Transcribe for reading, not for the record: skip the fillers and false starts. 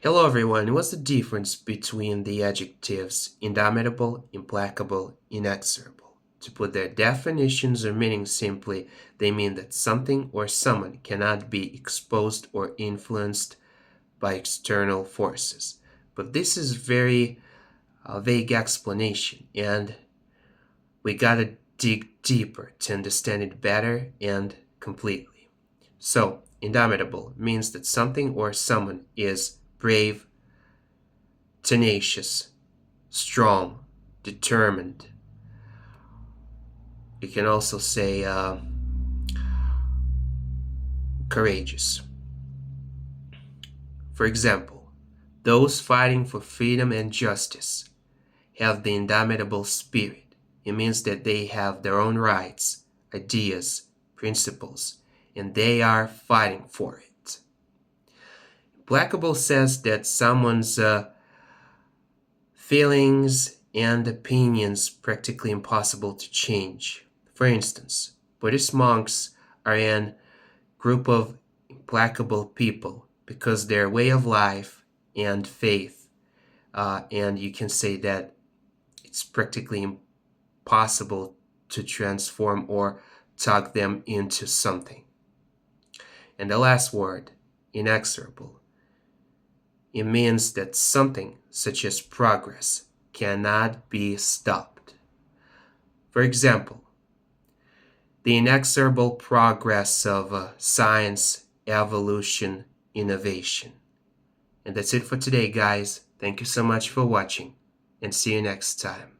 Hello everyone, what's the difference between the adjectives indomitable, implacable, inexorable? To put their definitions or meaning simply, they mean that something or someone cannot be exposed or influenced by external forces. But this is very vague explanation, and we gotta dig deeper to understand it better and completely. So, indomitable means that something or someone is brave, tenacious, strong, determined. You can also say courageous. For example, those fighting for freedom and justice have the indomitable spirit. It means that they have their own rights, ideas, principles, and they are fighting for it. Implacable says that someone's feelings and opinions practically impossible to change. For instance, Buddhist monks are an group of implacable people because their way of life and faith, and you can say that it's practically impossible to transform or talk them into something. And the last word, inexorable, it means that something such as progress cannot be stopped. For example, the inexorable progress of science, evolution, innovation. And that's it for today, guys. Thank you so much for watching, and see you next time.